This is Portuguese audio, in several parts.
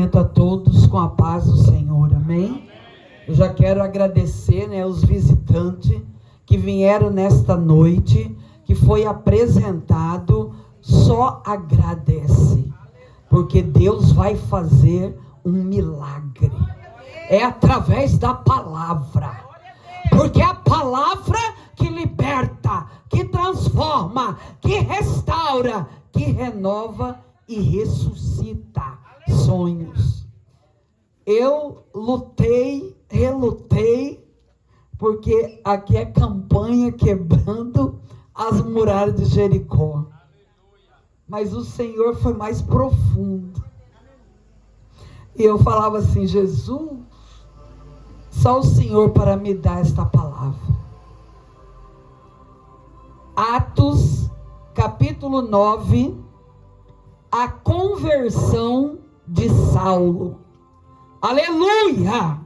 cumprimento a todos com a paz do Senhor, amém? Eu já quero agradecer, os visitantes que vieram nesta noite, que foi apresentado. Só agradece, porque Deus vai fazer um milagre. É através da palavra, porque é a palavra que liberta, que transforma, que restaura, que renova e ressuscita sonhos. Eu lutei, relutei, porque aqui é campanha quebrando as muralhas de Jericó. Mas o Senhor foi mais profundo. E eu falava assim: Jesus, só o Senhor para me dar esta palavra. Atos, capítulo 9, a conversão de Saulo. Aleluia!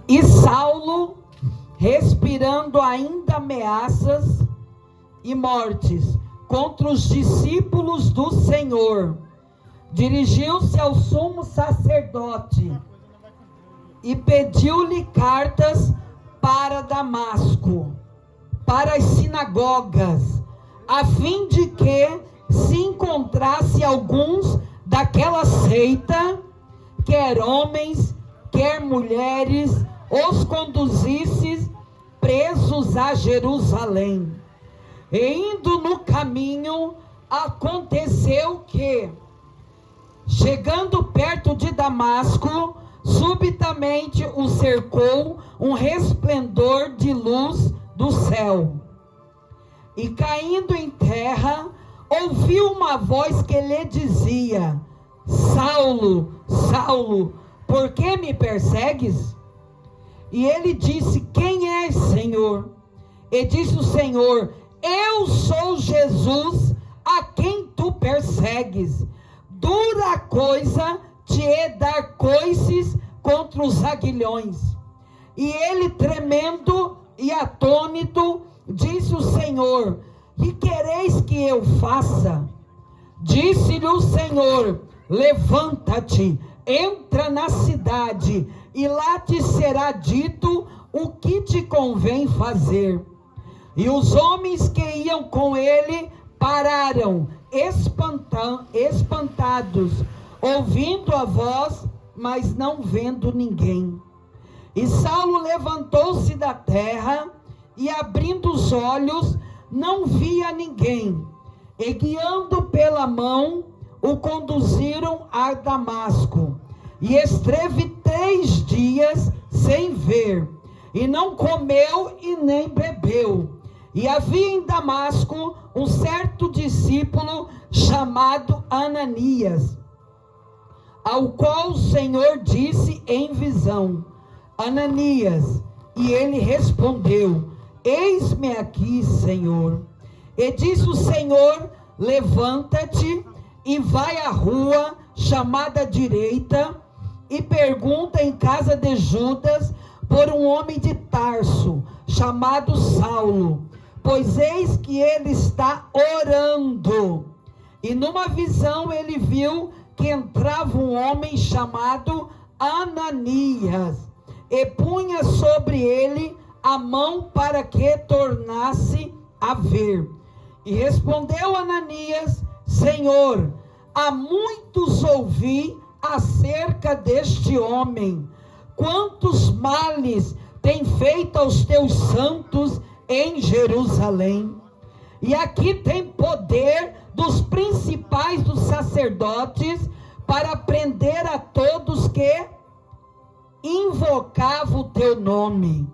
E Saulo, respirando ainda ameaças e mortes contra os discípulos do Senhor, dirigiu-se ao sumo sacerdote e pediu-lhe cartas para Damasco, para as sinagogas, a fim de que se encontrasse alguns daquela seita, quer homens, quer mulheres, os conduzisse presos a Jerusalém. E indo no caminho, aconteceu que, chegando perto de Damasco, subitamente o cercou um resplendor de luz do céu. E caindo em terra, ouviu uma voz que lhe dizia: Saulo, Saulo, por que me persegues? E ele disse: quem és, Senhor? E disse o Senhor: eu sou Jesus, a quem tu persegues. Dura coisa te é dar coices contra os aguilhões. E ele, tremendo e atônito, disse o Senhor: que quereis que eu faça? Disse-lhe o Senhor: levanta-te, entra na cidade, e lá te será dito o que te convém fazer. E os homens que iam com ele pararam, espantados, ouvindo a voz, mas não vendo ninguém. E Saulo levantou-se da terra, e abrindo os olhos, não via ninguém. E guiando pela mão, o conduziram a Damasco. E esteve 3 dias sem ver, e não comeu e nem bebeu. E havia em Damasco um certo discípulo chamado Ananias, ao qual o Senhor disse em visão: Ananias. E ele respondeu: eis-me aqui, Senhor. E disse o Senhor: levanta-te e vai à rua chamada Direita, e pergunta em casa de Judas por um homem de Tarso, chamado Saulo, pois eis que ele está orando. E numa visão ele viu que entrava um homem chamado Ananias, e punha sobre ele a mão para que tornasse a ver. E respondeu Ananias: Senhor, há muitos ouvi acerca deste homem, quantos males tem feito aos teus santos em Jerusalém. E aqui tem poder dos principais dos sacerdotes para prender a todos que invocavam o teu nome.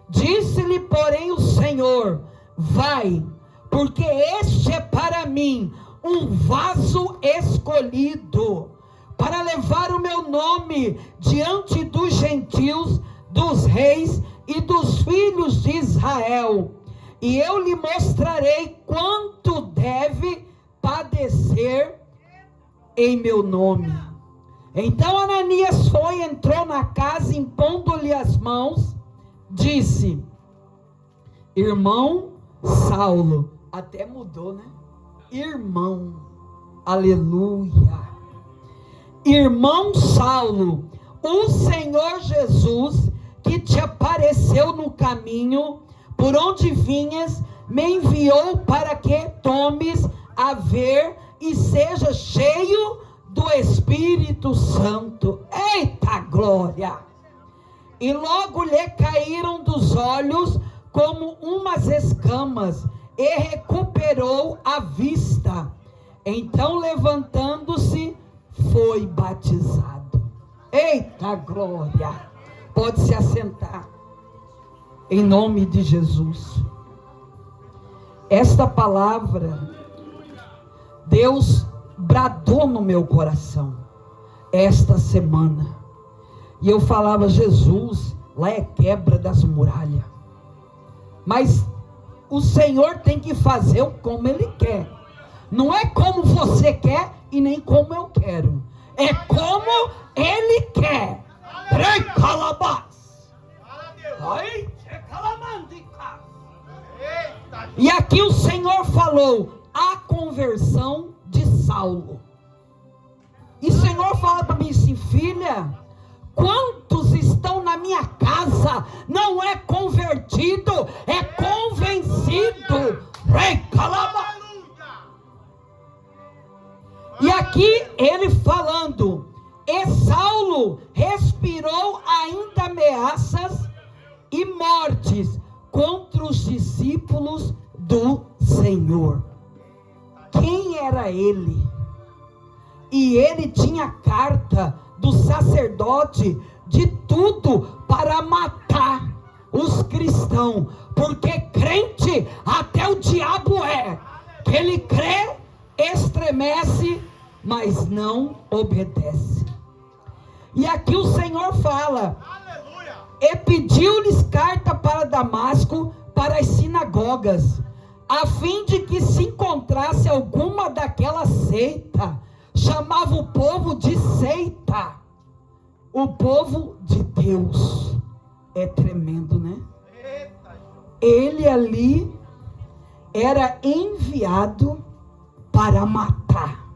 Disse-lhe, porém, o Senhor: vai, porque este é para mim um vaso escolhido, para levar o meu nome diante dos gentios, dos reis e dos filhos de Israel. E eu lhe mostrarei quanto deve padecer em meu nome. Então Ananias foi, entrou na casa, impondo-lhe as mãos, disse: irmão Saulo, até mudou, né? irmão. Aleluia. Irmão Saulo, o Senhor Jesus, que te apareceu no caminho, por onde vinhas, me enviou para que tomes a ver e seja cheio do Espírito Santo. Eita glória! E logo lhe caíram dos olhos como umas escamas, e recuperou a vista. Então, levantando-se, foi batizado. Eita glória! Pode se assentar. Em nome de Jesus. Esta palavra, Deus bradou no meu coração esta semana. E eu falava, Jesus, lá é quebra das muralhas. Mas o Senhor tem que fazer como Ele quer. Não é como você quer e nem como eu quero. É como Ele quer. E aqui o Senhor falou a conversão de Saulo. E o Senhor fala para mim assim, filha, quantos estão na minha casa, não é convertido, é convencido. E aqui ele falando, e Saulo respirou ainda ameaças e mortes contra os discípulos do Senhor. Quem era ele? E ele tinha carta do sacerdote de tudo para matar os cristãos, porque crente até o diabo é, que ele crê, estremece, mas não obedece. E aqui o Senhor fala, aleluia, e pediu-lhes carta para Damasco, para as sinagogas, a fim de que se encontrasse alguma daquela seita, chamava o povo de seita, o povo de Deus. É tremendo, né? Ele ali era enviado para matar.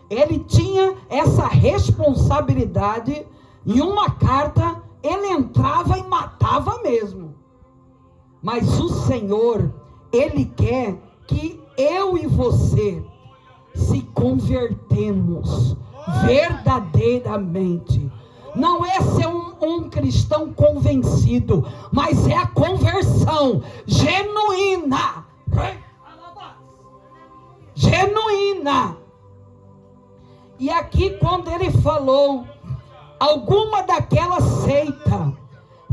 Ele tinha essa responsabilidade. Em uma carta ele entrava e matava mesmo. Mas o Senhor, Ele quer que eu e você se convertemos verdadeiramente. Não é ser um cristão convencido, mas é a conversão genuína. Genuína. E aqui quando ele falou, alguma daquela seita,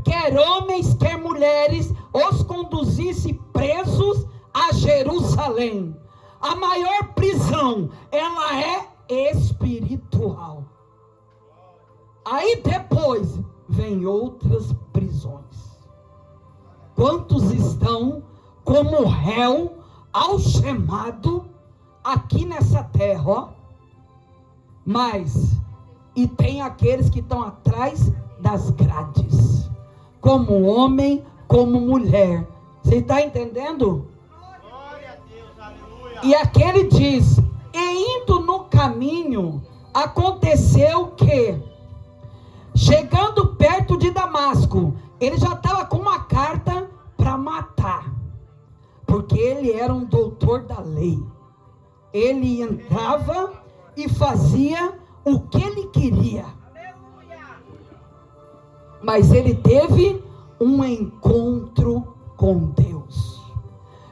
quer homens, quer mulheres, os conduzisse presos a Jerusalém. A maior prisão, ela é espiritual. Aí depois vem outras prisões. Quantos estão como réu algemado aqui nessa terra, ó? Mas, e tem aqueles que estão atrás das grades, como homem, como mulher. Você está entendendo? Glória a Deus, aleluia. E aquele diz, e indo no caminho, aconteceu que, chegando perto de Damasco, ele já estava com uma carta para matar, porque ele era um doutor da lei. Ele entrava e fazia o que ele queria. Mas ele teve um encontro com Deus,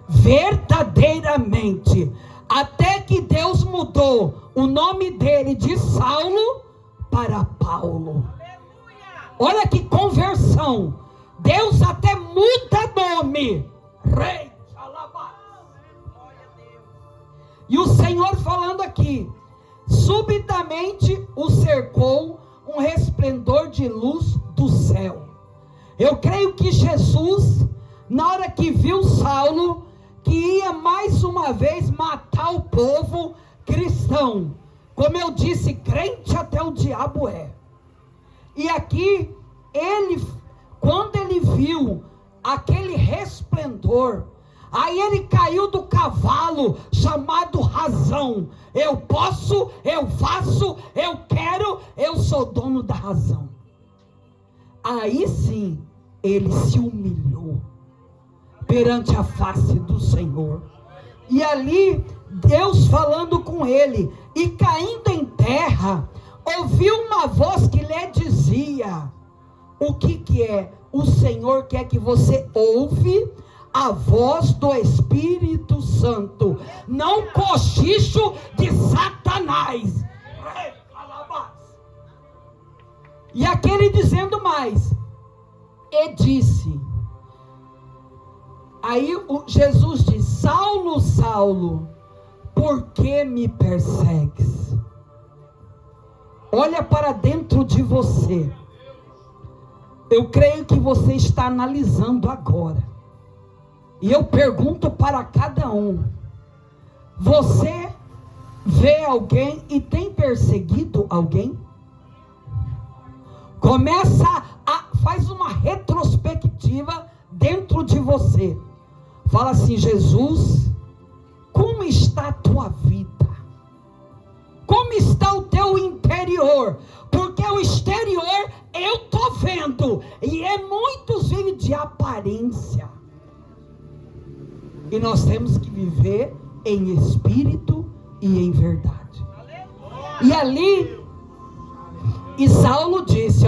verdadeiramente, até que Deus mudou o nome dele de Saulo para Paulo. Olha que conversão. Deus até muda nome. Rei Alabá. E o Senhor falando aqui, subitamente o cercou um resplendor de luz do céu. Eu creio que Jesus, na hora que viu Saulo, que ia mais uma vez matar o povo cristão, como eu disse, crente até o diabo é. E aqui, ele, quando ele viu aquele resplendor, Aí ele caiu do cavalo, chamado razão. Eu posso, eu faço, eu quero, eu sou dono da razão. Aí sim, ele se humilhou perante a face do Senhor. E ali, Deus falando com ele, e caindo em terra, ouviu uma voz que lhe dizia: o que é? O Senhor quer que você ouve a voz do Espírito Santo, não cochicho de Satanás. E aquele dizendo mais, e disse, aí Jesus diz: Saulo, Saulo, por que me persegues? Olha para dentro de você. Eu creio que você está analisando agora. E eu pergunto para cada um: você vê alguém e tem perseguido alguém? Faz uma retrospectiva dentro de você. Fala assim: Jesus, como está a tua vida? Como está o teu interior? Porque o exterior eu estou vendo, e muitos vivem de aparência. E nós temos que viver em espírito e em verdade. E ali, e Saulo disse,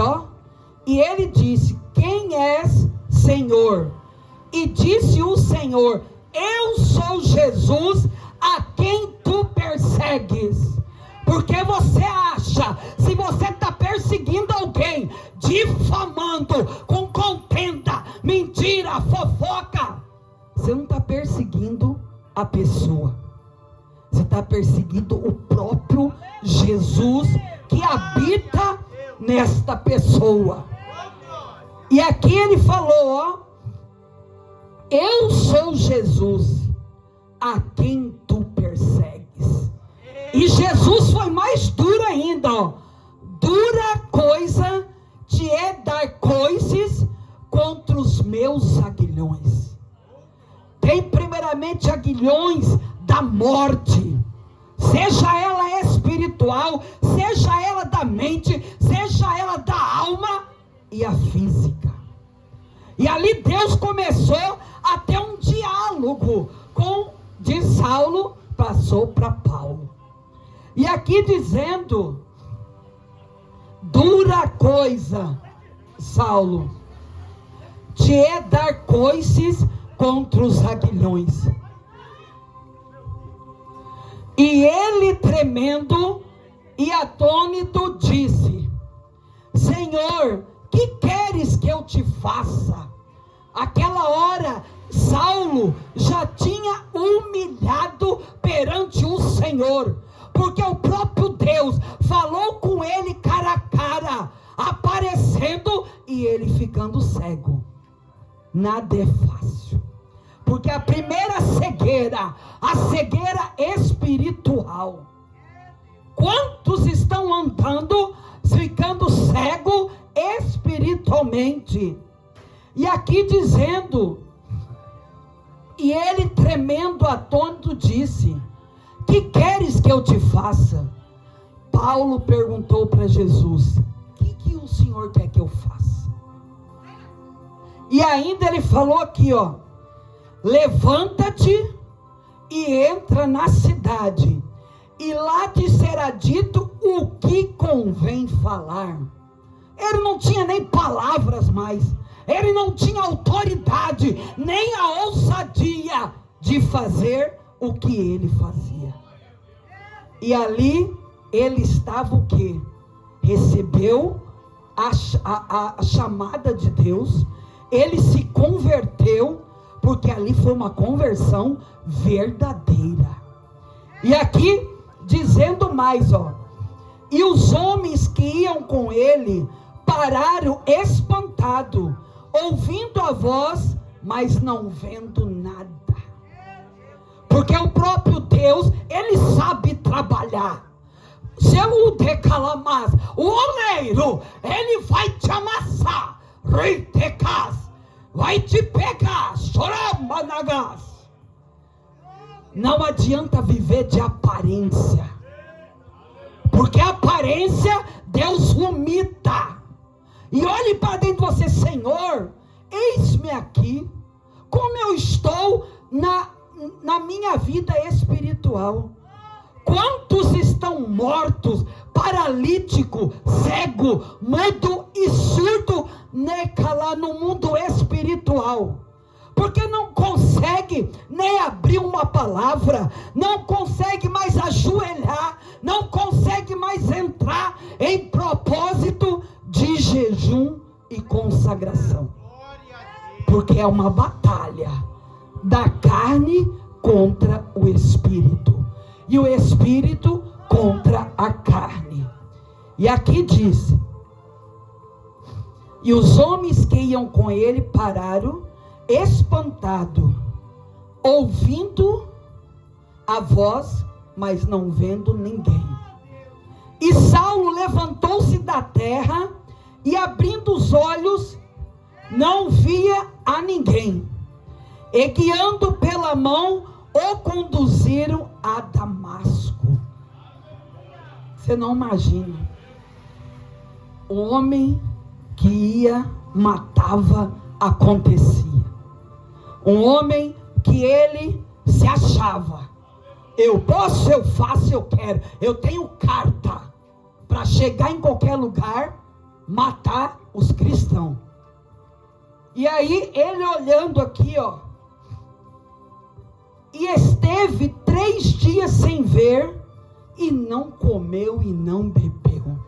e ele disse: quem és, Senhor? E disse o Senhor: eu sou Jesus a quem tu persegues. Porque você acha, se você está perseguindo alguém, difamando, com contenda, mentira, fofoca, você não está perseguindo a pessoa, você está perseguindo o próprio Jesus que habita nesta pessoa. E aqui ele falou, eu sou Jesus a quem tu persegues. E Jesus foi mais duro ainda, dura coisa te é dar coices contra os meus aguilhões. Tem primeiramente aguilhões da morte, seja ela espiritual, seja ela da mente, seja ela da alma e a física. E ali Deus começou a ter um diálogo de Saulo, passou para Paulo. E aqui dizendo, dura coisa, Saulo, te é dar coices contra os aguilhões. E ele, tremendo e atônito, disse: Senhor, que queres que eu te faça? Aquela hora, Saulo já tinha humilhado perante o Senhor, porque o próprio Deus falou com ele cara a cara, aparecendo, e ele ficando cego. Nada é fácil, porque a primeira cegueira, a cegueira espiritual. Quantos estão andando, ficando cego espiritualmente? E aqui dizendo, e ele tremendo, atônito, disse: que queres que eu te faça? Paulo perguntou para Jesus: o que o Senhor quer que eu faça? E ainda ele falou aqui, levanta-te e entra na cidade, e lá te será dito o que convém falar. Ele não tinha nem palavras mais, ele não tinha autoridade, nem a ousadia de fazer o que ele fazia. E ali ele estava o quê? Recebeu a chamada de Deus, ele se converteu, porque ali foi uma conversão verdadeira. E aqui dizendo mais, e os homens que iam com ele pararam espantados, ouvindo a voz, mas não vendo nada. Porque o próprio Deus, ele sabe trabalhar. Se eu decalamas, o oleiro, ele vai te amassar, vai te pegar, choramanagas. Não adianta viver de aparência, porque a aparência Deus vomita. E olhe para dentro de você: Senhor, eis-me aqui, como eu estou na minha vida espiritual. Quantos estão mortos, paralítico, cego, mudo e surdo, lá no mundo espiritual? Porque não consegue nem abrir uma palavra, não consegue mais ajoelhar, não consegue mais entrar em propósito de jejum e consagração. Porque é uma batalha da carne contra o espírito, e o espírito contra a carne. E aqui diz: e os homens que iam com ele pararam espantado, ouvindo a voz, mas não vendo ninguém. E Saulo levantou-se da terra e, abrindo os olhos, não via a ninguém. E guiando pela mão, o conduziram a Damasco. Você não imagina. O homem que ia, matava, acontecia. Um homem que ele se achava: eu posso, eu faço, eu quero, eu tenho carta para chegar em qualquer lugar, matar os cristãos. E aí ele olhando aqui, ó, e esteve 3 dias sem ver, e não comeu e não bebeu.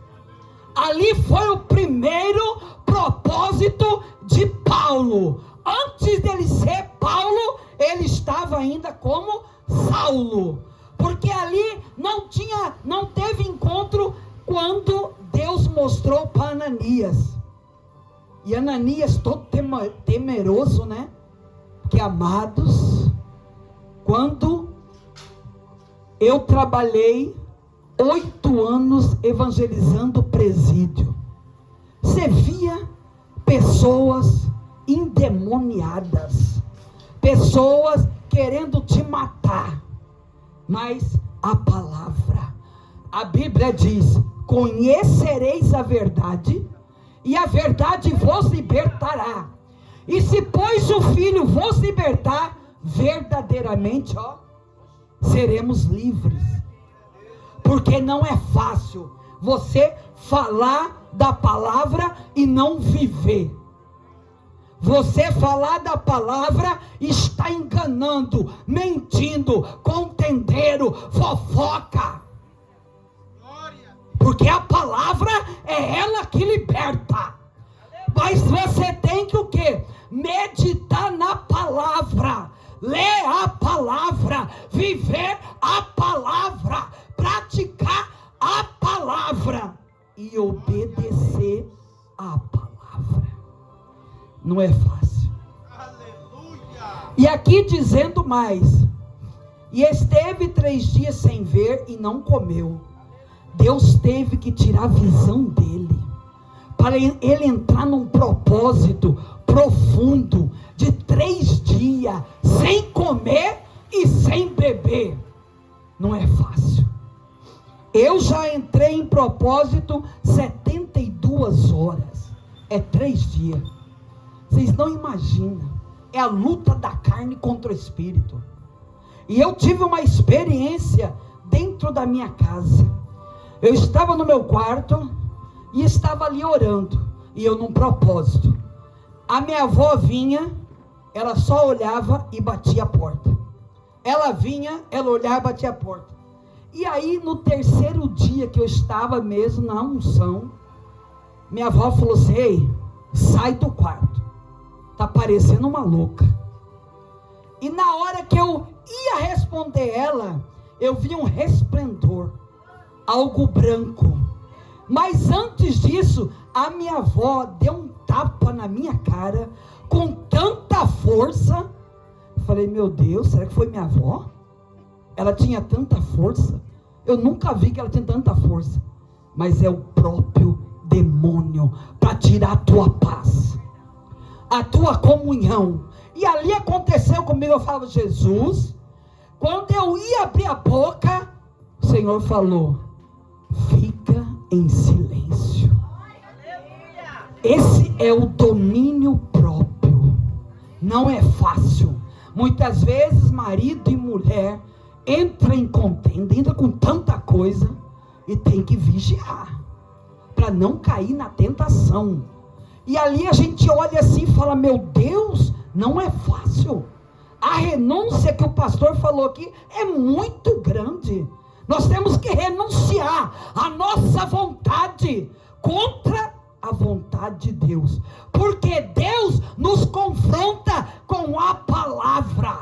Ali foi o primeiro propósito de Paulo. Antes dele ser Paulo, ele estava ainda como Saulo, porque ali não teve encontro quando Deus mostrou para Ananias. E Ananias todo temeroso, né? Porque, amados, quando eu trabalhei 8 anos evangelizando presídio, você via pessoas endemoniadas, pessoas querendo te matar, mas a palavra, a Bíblia diz: conhecereis a verdade, e a verdade vos libertará. E se pois o Filho vos libertar, verdadeiramente, ó, seremos livres. Porque não é fácil você falar da palavra e não viver. Você falar da palavra e está enganando, mentindo, contendendo, fofoca. Porque a palavra é ela que liberta. Mas você tem que o quê? Meditar na palavra, ler a palavra, viver a palavra, praticar a palavra e obedecer a palavra. Não é fácil. Aleluia. E aqui dizendo mais: e esteve 3 dias sem ver e não comeu. Deus teve que tirar a visão dele, para ele entrar num propósito profundo de 3 dias sem comer e sem beber. Não é fácil. Eu já entrei em propósito 72 horas. É 3 dias. Vocês não imaginam. É a luta da carne contra o espírito. E eu tive uma experiência dentro da minha casa. Eu estava no meu quarto e estava ali orando. E eu num propósito. A minha avó vinha, ela só olhava e batia a porta. Ela vinha, ela olhava e batia a porta. E aí no 3º dia que eu estava mesmo na unção, minha avó falou assim: ei, sai do quarto, tá parecendo uma louca. E na hora que eu ia responder ela, eu vi um resplendor, algo branco. Mas antes disso, a minha avó deu um tapa na minha cara com tanta força. Eu falei: meu Deus, será que foi minha avó? Ela tinha tanta força. Eu nunca vi que ela tinha tanta força. Mas é o próprio demônio para tirar a tua paz, a tua comunhão. E ali aconteceu comigo. Eu falo: Jesus, Quando eu ia abrir a boca, o Senhor falou: fica em silêncio. Esse é o domínio próprio. Não é fácil. Muitas vezes marido e mulher entram em contenda, entra com tanta coisa, e tem que vigiar para não cair na tentação. E ali a gente olha assim e fala: meu Deus, não é fácil. A renúncia que o pastor falou aqui é muito grande. Nós temos que renunciar a nossa vontade contra a vontade de Deus, porque Deus nos confronta com a palavra.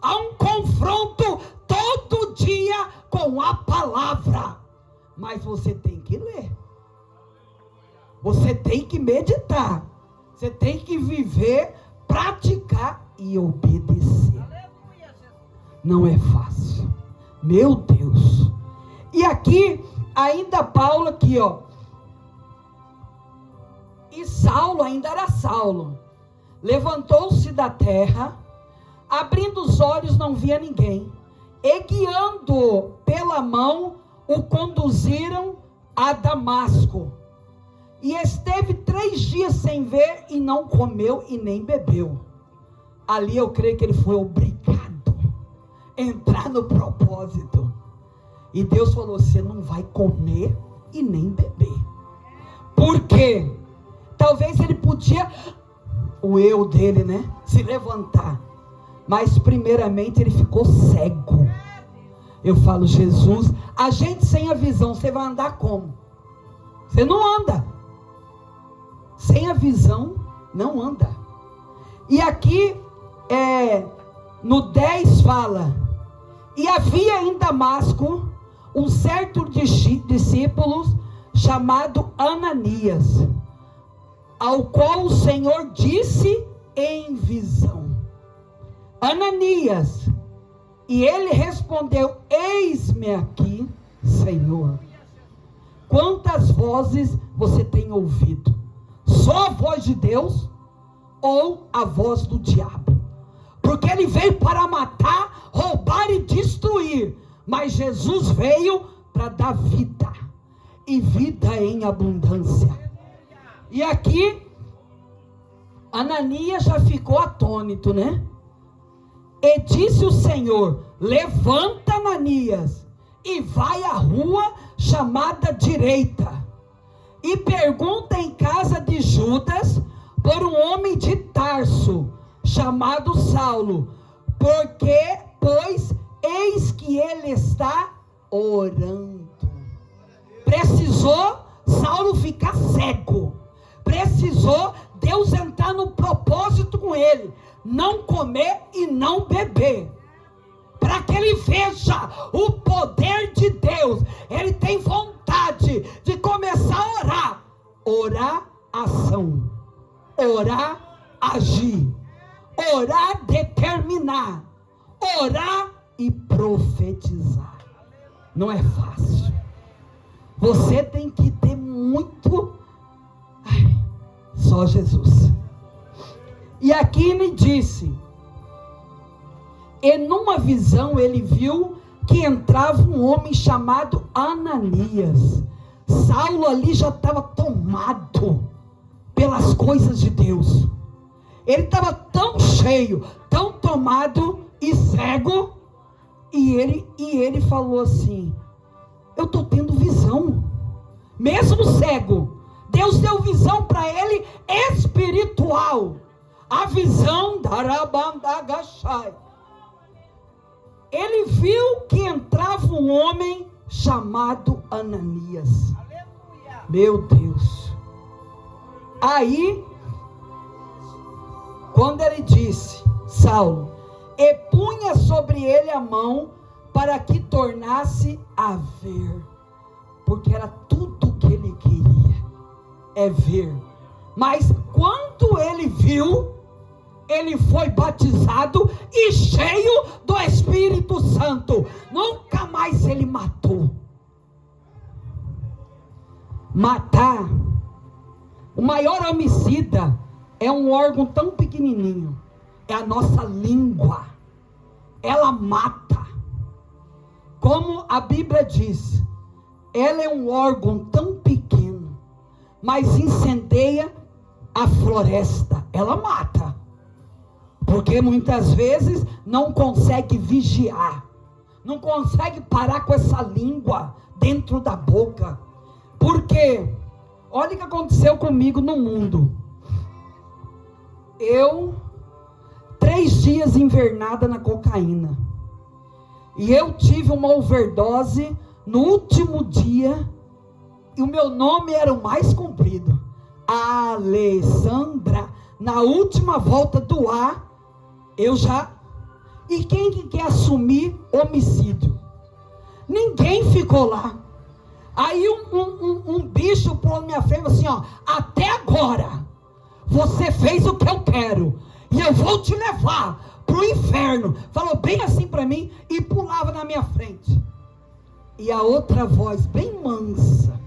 Há um confronto todo dia com a palavra, mas você tem que ler, você tem que meditar, você tem que viver, praticar e obedecer. Não é fácil, meu Deus. E aqui ainda Paulo aqui, ó. E Saulo ainda era Saulo. Levantou-se da terra, abrindo os olhos não via ninguém, e guiando pela mão o conduziram a Damasco. E esteve 3 dias sem ver, e não comeu e nem bebeu. Ali eu creio que ele foi obrigado a entrar no propósito. E Deus falou: você não vai comer e nem beber. Por quê? Talvez ele podia, o eu dele, né, se levantar. Mas primeiramente ele ficou cego. Eu falo: Jesus, a gente sem a visão, você vai andar como? Você não anda. Sem a visão, não anda. E aqui, no 10 fala: e havia em Damasco um certo discípulo chamado Ananias, ao qual o Senhor disse em visão: Ananias. E ele respondeu: eis-me aqui, Senhor. Quantas vozes você tem ouvido? Só a voz de Deus ou a voz do diabo? Porque ele veio para matar, roubar e destruir, mas Jesus veio para dar vida, e vida em abundância. E aqui Ananias já ficou atônito, né? E disse o Senhor: levanta, Ananias, e vai à rua chamada Direita, e pergunta em casa de Judas por um homem de Tarso, chamado Saulo, pois eis que ele está orando. Precisou Saulo ficar cego, precisou Deus entrar no propósito com ele, não comer e não beber, para que ele veja o poder de Deus. Ele tem vontade de começar a orar. Orar, ação. Orar, agir. Orar, determinar. Orar e profetizar. Não é fácil. Você tem que ter muito... só Jesus. E aqui ele disse: e numa visão ele viu que entrava um homem chamado Ananias. Saulo ali já estava tomado pelas coisas de Deus. Ele estava tão cheio, tão tomado e cego. E ele falou assim: eu estou tendo visão. Mesmo cego, Deus deu visão para ele espiritual. A visão da Rabandagashai. Ele viu que entrava um homem chamado Ananias. Aleluia. Meu Deus. Aí, quando ele disse, Saulo, e punha sobre ele a mão para que tornasse a ver. Porque era tudo que ele queria, é ver. Mas quando ele viu, ele foi batizado e cheio do Espírito Santo. Nunca mais ele matou. Matar, o maior homicida é um órgão tão pequenininho, é a nossa língua. ela mata. Como a Bíblia diz, ela é um órgão tão pequeno, mas incendeia a floresta. Ela mata. Porque muitas vezes não consegue vigiar, não consegue parar com essa língua dentro da boca. Porque, olha o que aconteceu comigo no mundo. Eu, 3 dias invernada na cocaína. E eu tive uma overdose no último dia. E o meu nome era o mais comprido. Alessandra. Na última volta do ar, eu já... E quem que quer assumir homicídio? Ninguém ficou lá. Aí um bicho pôs na minha frente assim, ó: até agora você fez o que eu quero, e eu vou te levar pro inferno. Falou bem assim para mim e pulava na minha frente. E a outra voz bem mansa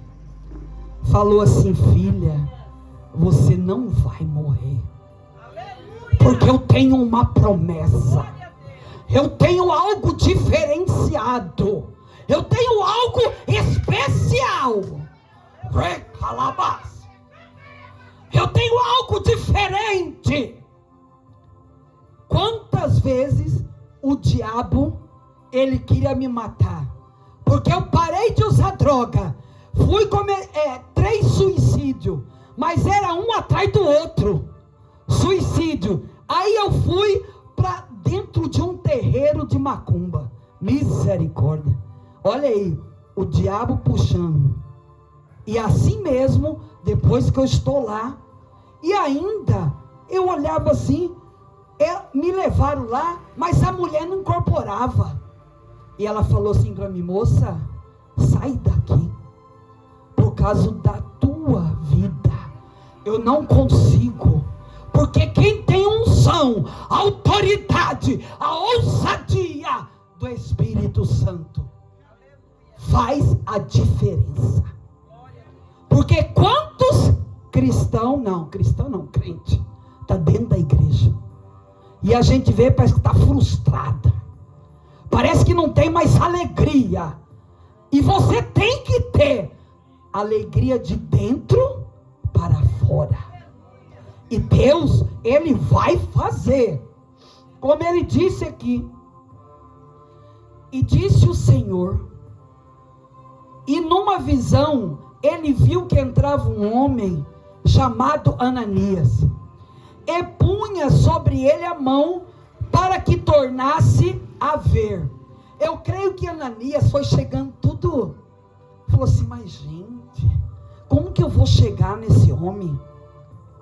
falou assim: filha, você não vai morrer, porque eu tenho uma promessa, eu tenho algo diferenciado, eu tenho algo especial. Recalabás. Eu tenho algo diferente. Quantas vezes o diabo, ele queria me matar, porque eu parei de usar droga, fui comer 3 suicídios, mas era um atrás do outro, suicídio. Aí eu fui para dentro de um terreiro de macumba. Misericórdia. Olha aí, o diabo puxando. E assim mesmo, depois que eu estou lá, e ainda eu olhava assim, me levaram lá, mas a mulher não incorporava. E ela falou assim para mim: moça, sai daqui, por causa da tua vida. Eu não consigo, porque quem tem unção, a autoridade, a ousadia do Espírito Santo faz a diferença. Porque quantos cristão não, crente, está dentro da igreja, e a gente vê, parece que está frustrada, parece que não tem mais alegria. E você tem que ter alegria de dentro para fora. E Deus, Ele vai fazer, como Ele disse aqui. E disse o Senhor, e numa visão, Ele viu que entrava um homem chamado Ananias, e punha sobre ele a mão, para que tornasse a ver. Eu creio que Ananias foi chegando tudo, falou assim: mas gente, como que eu vou chegar nesse homem?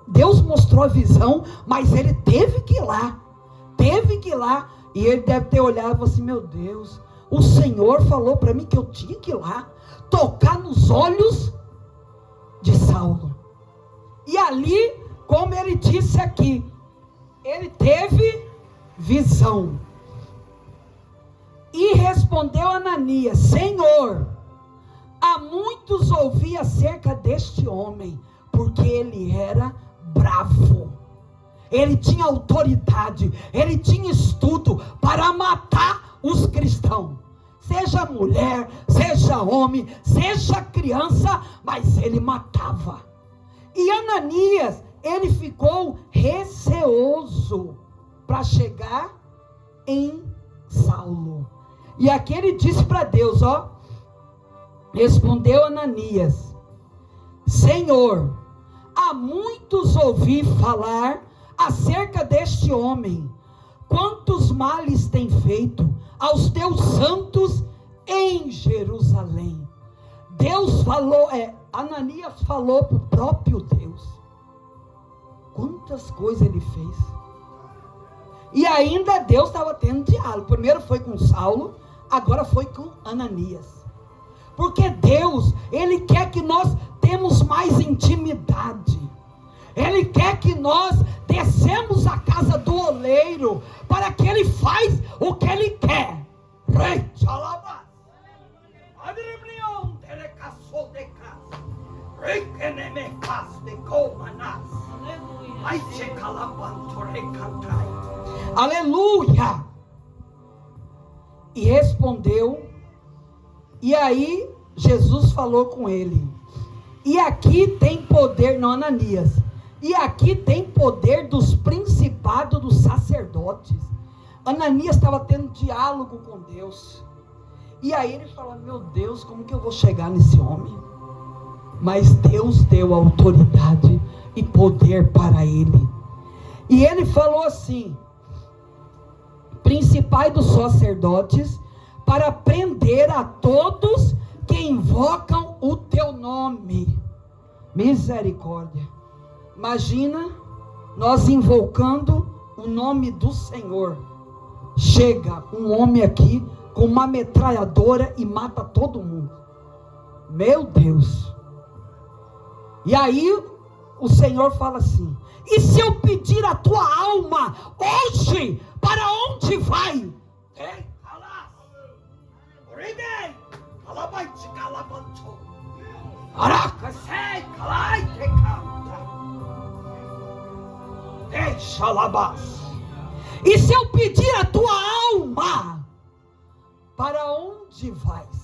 Deus mostrou a visão, mas ele teve que ir lá, e ele deve ter olhado e falou assim: meu Deus, o Senhor falou para mim que eu tinha que ir lá, tocar nos olhos de Saulo. E ali, como ele disse aqui, ele teve visão. E respondeu Ananias: Senhor, há muitos ouvi acerca deste homem, porque ele era bravo, ele tinha autoridade, ele tinha estudo para matar os cristãos, seja mulher, seja homem, seja criança, mas ele matava. E Ananias, ele ficou receoso para chegar em Saulo. E aqui ele disse para Deus, ó, respondeu Ananias: Senhor, há muitos ouvi falar acerca deste homem, quantos males tem feito aos teus santos em Jerusalém. Deus falou, Ananias falou para o próprio Deus. Quantas coisas ele fez. E ainda Deus estava tendo diálogo. Primeiro foi com Saulo, agora foi com Ananias. Porque Deus, Ele quer que nós temos mais intimidade. Ele quer que nós descemos a casa do oleiro, para que Ele faz o que Ele quer. Rei, xalabás. Adriblion, telecassou de casa. Rei, que nem me faz de comanás. Ai, che calabanto, recantrai. Aleluia. e respondeu. E aí Jesus falou com ele: e aqui tem poder, não, Ananias, e aqui tem poder dos principados dos sacerdotes. Ananias estava tendo diálogo com Deus. E aí ele falou: meu Deus, como que eu vou chegar nesse homem? Mas Deus deu autoridade e poder para ele. E ele falou assim: principais dos sacerdotes, para prender a todos que invocam o teu nome. Misericórdia. Imagina nós invocando o nome do Senhor. Chega um homem aqui com uma metralhadora e mata todo mundo. Meu Deus. E aí o Senhor fala assim: e se eu pedir a tua alma hoje, para onde vai? E se eu pedir a tua alma, para onde vais?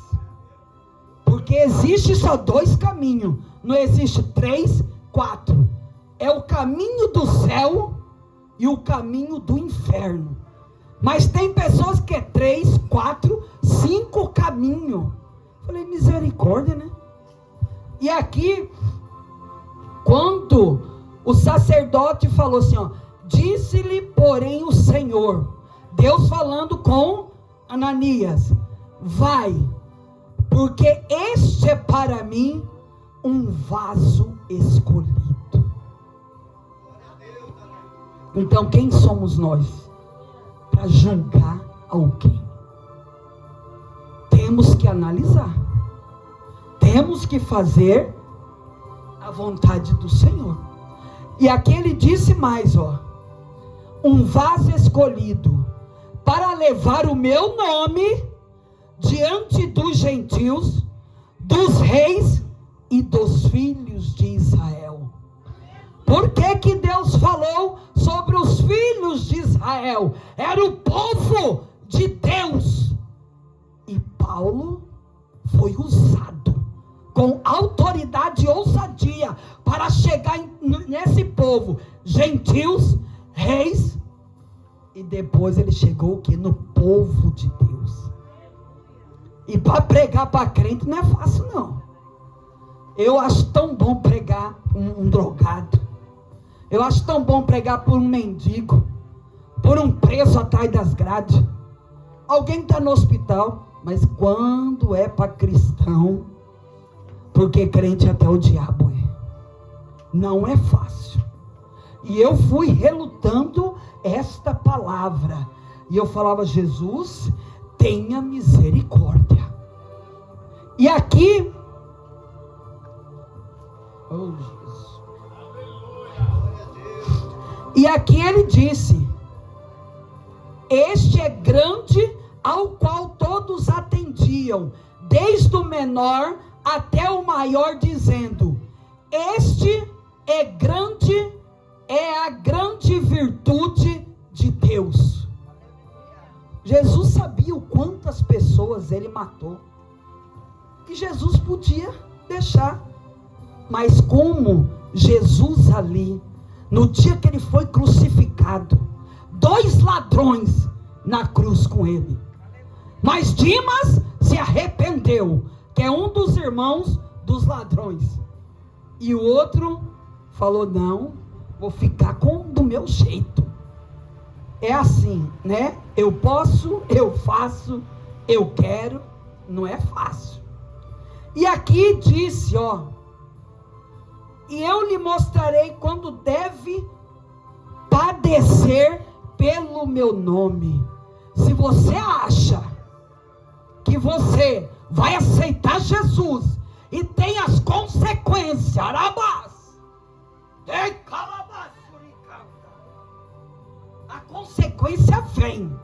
Porque existe só 2 caminhos, não existe 3, 4. É o caminho do céu e o caminho do inferno. Mas tem pessoas que é 3, 4, 5 caminhos. Falei, misericórdia, né? E aqui, quando o sacerdote falou assim, ó, disse-lhe, porém, o Senhor, Deus falando com Ananias: vai, porque este é para mim um vaso escolhido. Então, quem somos nós para julgar alguém? Temos que analisar. Temos que fazer a vontade do Senhor. E aqui ele disse mais, ó: um vaso escolhido para levar o meu nome diante dos gentios, dos reis e dos filhos de Israel. Por que Deus falou sobre os filhos de Israel? Era o povo de Deus. E Paulo foi usado com autoridade e ousadia para chegar nesse povo, gentios, reis, e depois ele chegou o quê? No povo de Deus. E para pregar para crente não é fácil, não. Eu acho tão bom pregar um drogado. Eu acho tão bom pregar por um mendigo, por um preso atrás das grades. Alguém está no hospital, mas quando é para cristão, porque crente até o diabo é. Não é fácil. E eu fui relutando esta palavra. E eu falava: Jesus, tenha misericórdia. E aqui, oh Jesus. E aqui ele disse: este é grande, ao qual todos atendiam, desde o menor até o maior, dizendo: este é grande, é a grande virtude de Deus. Jesus sabia o quantas pessoas ele matou, que Jesus podia deixar, mas como Jesus ali, no dia que ele foi crucificado, 2 ladrões na cruz com ele, mas Dimas se arrependeu, que é um dos irmãos dos ladrões, e o outro falou: não, vou ficar do meu jeito. É assim, né? Eu posso, eu faço, eu quero, não é fácil. E aqui disse, ó: e eu lhe mostrarei quando deve padecer pelo meu nome. Se você acha que você vai aceitar Jesus e tem as consequências, a consequência vem,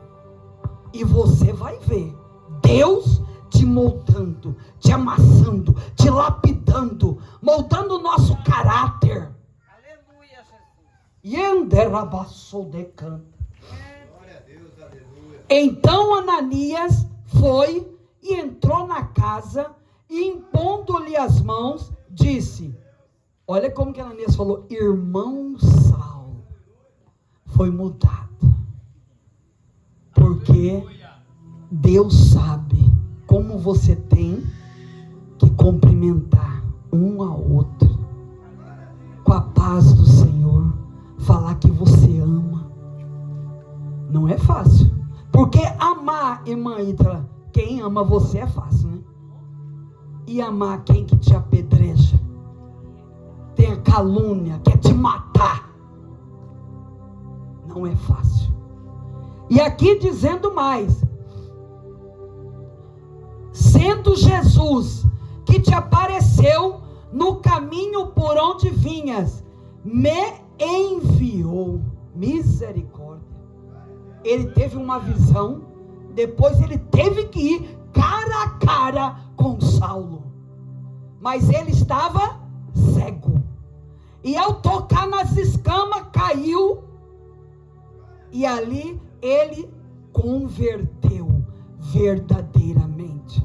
e você vai ver Deus te moldando, te amassando, te lapidando, moldando o nosso caráter. Aleluia, Jesus. Então Ananias foi e entrou na casa e, impondo-lhe as mãos, disse, olha como que Ananias falou, irmão Saulo, foi mudado, porque Deus sabe como você tem que cumprimentar um ao outro, com a paz do Senhor, falar que você ama, não é fácil, porque amar, irmã Ítala, quem ama você é fácil, né? E amar quem que te apedreja, tem a calúnia, quer te matar, não é fácil. E aqui dizendo mais, sendo Jesus que te apareceu no caminho por onde vinhas, me enviou. Misericórdia. Ele teve uma visão, depois ele teve que ir cara a cara com Saulo, mas ele estava cego, e ao tocar nas escamas caiu, e ali ele converteu verdadeiramente,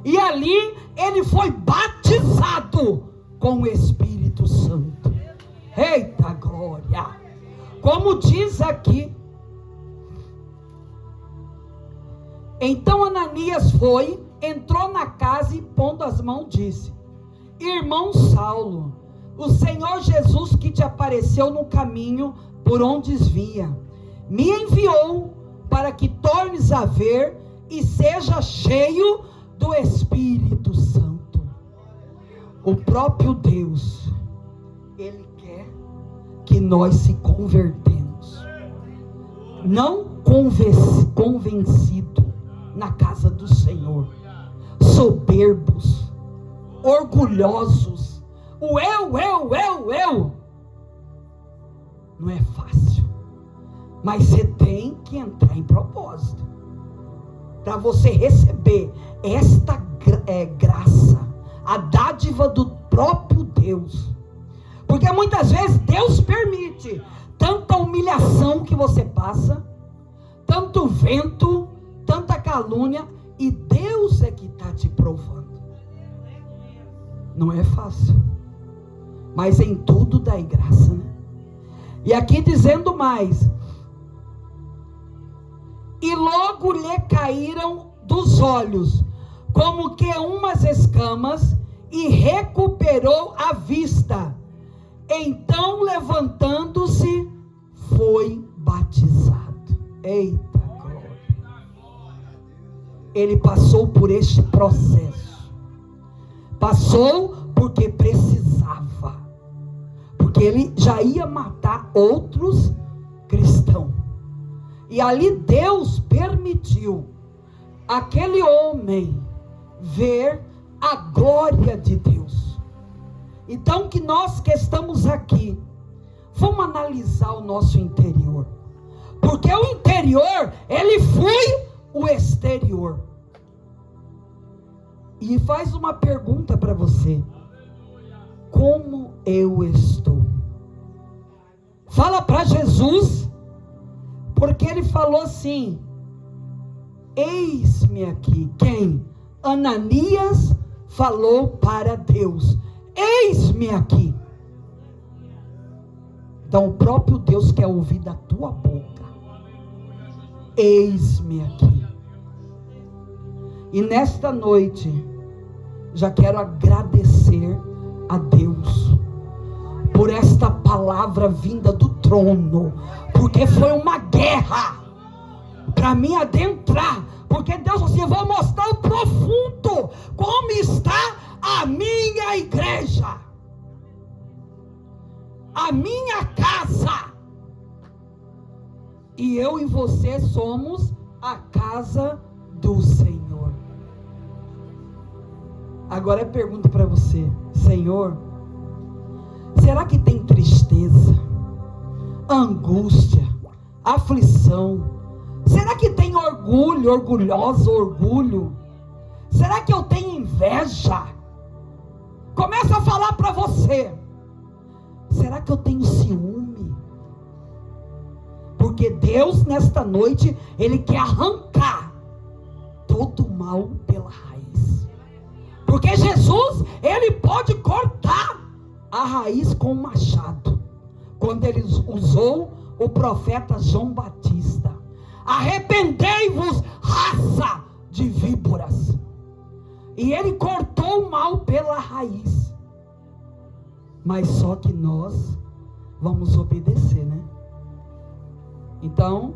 e ali ele foi batizado com o Espírito Santo. Eita glória! Como diz aqui, então Ananias foi, entrou na casa e pondo as mãos disse, irmão Saulo, o Senhor Jesus que te apareceu no caminho por onde via, me enviou para que tornes a ver e seja cheio do Espírito Santo. O próprio Deus, Ele quer que nós se convertemos, não convencido na casa do Senhor, soberbos, orgulhosos, o eu, não é fácil, mas você tem que entrar em propósito, para você receber esta graça, a dádiva do próprio Deus, porque muitas vezes Deus permite tanta humilhação que você passa, tanto vento, tanta calúnia, e Deus é que está te provando. Não é fácil, mas em tudo dá graça, né? E aqui dizendo mais, e logo lhe caíram dos olhos como que umas escamas, e recuperou a vista. Então levantando-se, foi batizado. Eita glória! Ele passou por este processo, passou porque precisava, porque ele já ia matar outros cristãos, e ali Deus permitiu aquele homem ver a glória de Deus. Então que nós que estamos aqui, vamos analisar o nosso interior, porque o interior, ele foi o exterior. E faz uma pergunta para você, como eu estou? Fala para Jesus, porque ele falou assim, eis-me aqui. Quem? Ananias falou para Deus, eis-me aqui. Então o próprio Deus quer ouvir da tua boca, eis-me aqui. E nesta noite já quero agradecer a Deus por esta palavra vinda do trono, porque foi uma guerra para mim adentrar, porque Deus assim, eu vou mostrar o profundo, como está a minha igreja, a minha casa, e eu e você somos a casa do Senhor. Agora eu pergunto para você, Senhor, será que tem tristeza, angústia, aflição? Será que tem orgulho, orgulho? Será que eu tenho inveja? Começa a falar para você. Será que eu tenho ciúme? Porque Deus nesta noite, Ele quer arrancar todo mal pela raiz. Porque Jesus, ele pode cortar a raiz com o machado. Quando ele usou o profeta João Batista: arrependei-vos, raça de víboras. E ele cortou o mal pela raiz. Mas só que nós vamos obedecer, né? Então,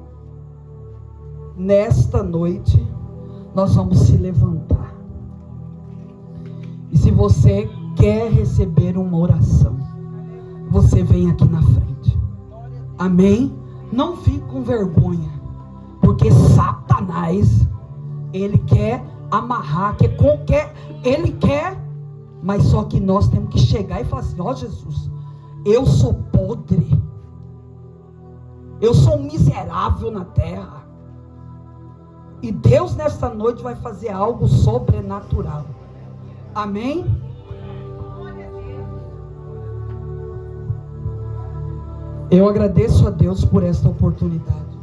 nesta noite, nós vamos se levantar. E se você quer receber uma oração, você vem aqui na frente. Amém? Não fique com vergonha, porque Satanás, ele quer amarrar, ele quer, mas só que nós temos que chegar e falar assim: ó Jesus, eu sou podre, eu sou miserável na terra, e Deus nesta noite vai fazer algo sobrenatural. Amém? Eu agradeço a Deus por esta oportunidade.